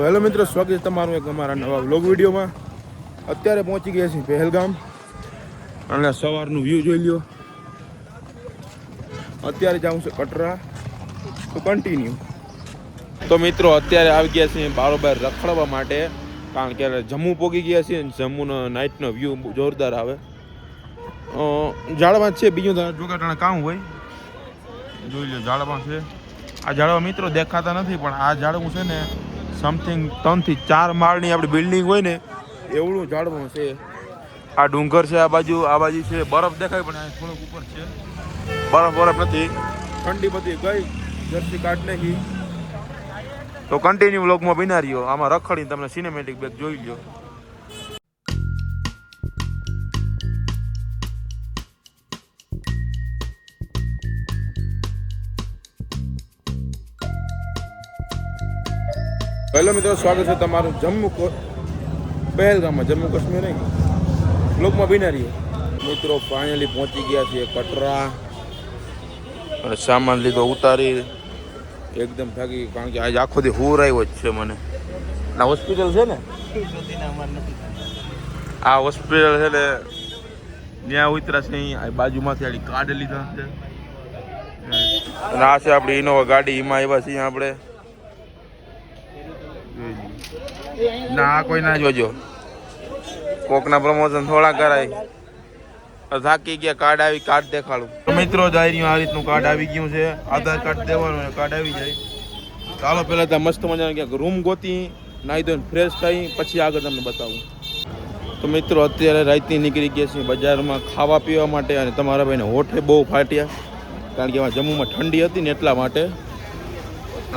Hello મિત્રો, સ્વાગત છે તમારું એક અમારા નવા વ્લોગ વિડીયોમાં. અત્યારે પહોંચી ગયા છીએ પહેલગામ અને સવારનું વ્યૂ જોઈ લ્યો. અત્યારે જાઉં છે કટરા, તો કન્ટિન્યુ. તો મિત્રો અત્યારે આવી ગયા છીએ બારોબાર રખડવા માટે, કારણ કે જમ્મુ પહોંચી ગયા છીએ અને જમ્મુનો નાઇટનો વ્યૂ જોરદાર આવે. ઝાડવા છે, બીજું જોગાટાણા કામ હોય જોઈ લો. ઝાડવા છે, આ ઝાડવા મિત્રો દેખાતા નથી, પણ આ ઝાડવું છે ને સમથિંગ 3 થી 4 માળની આપણી બિલ્ડિંગ હોય ને એવડું ઝાડવું છે. આ ડુંગર છે, આ બાજુ છે, બરફ દેખાય પણ આ થોડોક ઉપર છે. બરફ નથી, ઠંડી બધી ગઈ, જર્સી કાઢ નાખી. તો કન્ટિન્યુ વ્લોગમાં બિના રહ્યો. આમાં રખડીને તમને સિનેમેટિક બેગ જોઈ લો. હેલો મિત્રો, સ્વાગત છે તમારું પહેલગામમાં, જમ્મુ કાશ્મીર નહીં. બ્લોગમાં બિના રહીએ મિત્રો. ફાઇનલી પહોંચી ગયા છીએ કટરા અને સામાન લીધો ઉતારી. એકદમ થાકી, કારણ કે આજે આખો દી હુર આવ્યો જ છે મને. આ હોસ્પિટલ છે ને, આ હોસ્પિટલ છે ને, ત્યાં ઉતરા છે. અહીં બાજુમાંથી આડી કાર્ડ લીધા છે. અને આ છે આપણી ઇનોવા ગાડી, એમાં આવ્યા છીએ આપણે. ના કોઈ ના જોજો, કોકના પ્રમોશન થોડા કરાય. થાકી ગયા, કાર્ડ આવી, કાર્ડ દેખાડું તો મિત્રો. જાય આ રીતનું કાર્ડ આવી ગયું છે, આધાર કાર્ડ દેવાનું, કાર્ડ આવી જાય. ચાલો પહેલા ત્યાં મસ્ત મજાનો ક્યાંક રૂમ ગોતી, નાહી ધોઈને ફ્રેશ થઈ, પછી આગળ તમને બતાવું. તો મિત્રો અત્યારે રાતની નીકળી ગયા છીએ બજારમાં ખાવા પીવા માટે. અને તમારા ભાઈને હોઠે બહુ ફાટ્યા, કારણ કે એમાં જમ્મુમાં ઠંડી હતી ને એટલા માટે.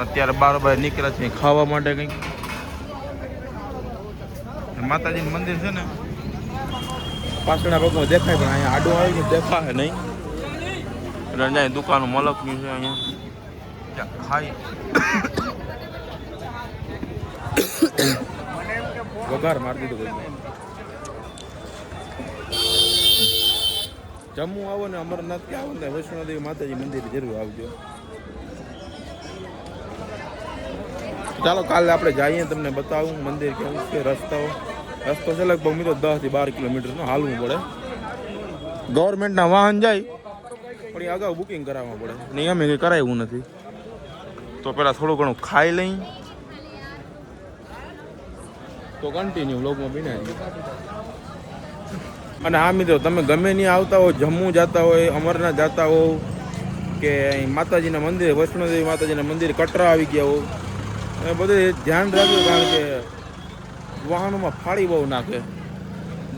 અત્યારે બારોબાર નીકળ્યા છીએ ખાવા માટે. કંઈક માતાજીનું મંદિર છે ને પાછળના ભાગમાં દેખાય, પણ અહીંયા આડું આવી ગયું દેખાય નહીં. એટલે અહીંયા દુકાનો મલકની છે, અહીંયા ખાઈ વઘાર મારી દીધો. જમ્મુ આવો ને, અમરનાથ કે આવો ને, વૈષ્ણોદેવી માતાજી મંદિર જરૂર આવજો. ચાલો કાલે આપણે જઈએ, તમને બતાવું મંદિર કેવું છે. રસ્તો છે લગભગ મિત્રો 10 થી 12 કિલોમીટરનો હાલવું પડે. ગવર્મેન્ટના વાહન જાય, પણ એ અગાઉ બુકિંગ કરાવવા પડે. નહીં, અમે કંઈ કરાવ્યું નથી. તો પહેલાં થોડું ઘણું ખાઈ લઈ, તો કન્ટિન્યુ વ્લોગમાં બિના. અને હા મિત્રો, તમે ગમે નહીં આવતા હો, જમ્મુ જતા હોય, અમરનાથ જતા હો, કે માતાજીના મંદિર, વૈષ્ણોદેવી માતાજીના મંદિર કટરા આવી ગયા હો, એ બધું ધ્યાન રાખજો, કારણ કે વાહનોમાં ફાળી બહુ નાખે.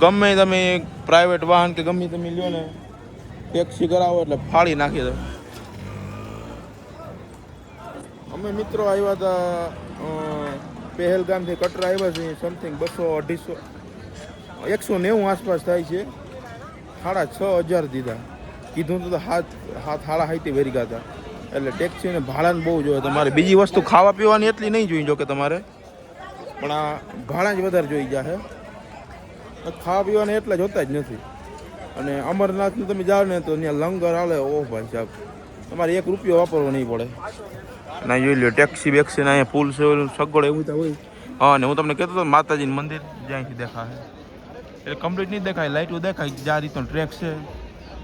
ગમે તમે પ્રાઇવેટ વાહન કે ગમે તમે લ્યો ને, ટેક્સી કરાવો એટલે ફાળી નાખી દો. અમે મિત્રો આવ્યા હતા પહેલગામથી કટરા આવ્યા છીએ, સમથિંગ 200-250 190 આસપાસ થાય છે. 6,500 દીધા, કીધું તો સાડા 7 વેરી ગયા હતા. એટલે ટેક્સીને ભાડાને બહુ જોઈએ. તમારે બીજી વસ્તુ ખાવા પીવાની એટલી નહીં જોઈ, જો કે તમારે, પણ આ ભાડા જ વધારે જોઈ ગયા છે. ખાવા પીવાને એટલા જોતા જ નથી. અને અમરનાથનું તમે જાઓ ને તો ત્યાં લંગર હાલે. ઓહ ભાઈ સાહેબ, તમારે 1 રૂપિયો વાપરવો નહીં પડે. ના જોઈ લો, ટેક્સી બેક્સીને અહીંયા પુલ છે, સગવડ એવું હોય. હા, ને હું તમને કહેતો હતો માતાજીનું મંદિર જ્યાંથી દેખાય, એટલે કમ્પ્લીટ નહીં દેખાય, લાઇટો દેખાય. જ્યાં રીતનો ટ્રેક છે,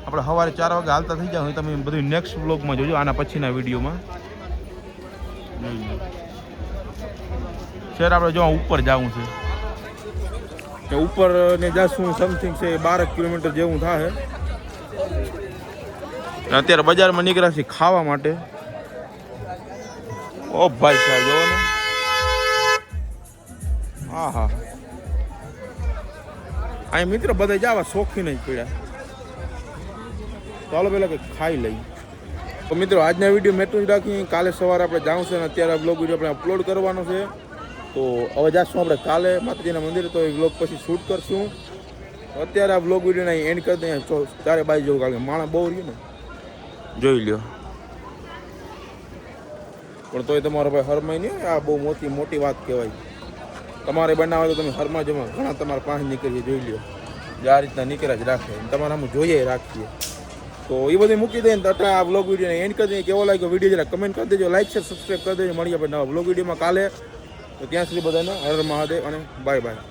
આપણે સવારે 4 વાગે હાલતા થઈ જાવ. તમે બધું નેક્સ્ટ વ્લોગમાં જોજો, આના પછીના વિડીયોમાં. શહેર આપણે જો ઉપર જવું છે, ઉપર ને જશું સમથિંગ છે 12 કિલોમીટર જેવું થાય. અત્યારે બજારમાં નીકળ્યા છીએ ખાવા માટે. ઓ ભાઈ સાહેબ જોવો ને, હા હા, અહીં મિત્રો બધા જવા શોખીન જ પીડ્યા. ચાલો પહેલાં કંઈક ખાઈ લઈ. તો મિત્રો આજના વિડીયો મેં એટલું જ રાખી. કાલે સવારે આપણે જાઉં છે, અને અત્યારે બ્લોગ વિડીયો આપણે અપલોડ કરવાનો છે. તો હવે જાશું આપણે કાલે માતાજીના મંદિરે, તો એ બ્લોગ પછી શૂટ કરશું. અત્યારે આ બ્લોગ વિડીયોને એન્ડ કરી દઈએ. ચારે બાજુ જવું, કારણ કે માણસ બહુ રહ્યું ને, જોઈ લ્યો. પણ તોય તમારો ભાઈ હરમાય નહીં. આ બહુ મોટી વાત કહેવાય. તમારે બનાવે તો તમે હરમાં જમા, ઘણા તમારા પાસે નીકળીએ, જોઈ લ્યો. આ રીતના નીકળ્યા જ રાખે, તમારે આમ જોઈએ રાખીએ. તો એ બધું મૂકી દઈએ ને તો આ બ્લોગ વિડીયોને એન્ડ કરી દઈએ. કેવો લાગ્યો વિડીયો જરા કમેન્ટ કરી દેજો, લાઈક શેર સબસ્ક્રાઈબ કરી દેજો. મળીએ આપણે નવા બ્લોગ વિડીયોમાં કાલે. તો ત્યાં સુધી બધાને હર હર મહાદેવ અને બાય બાય.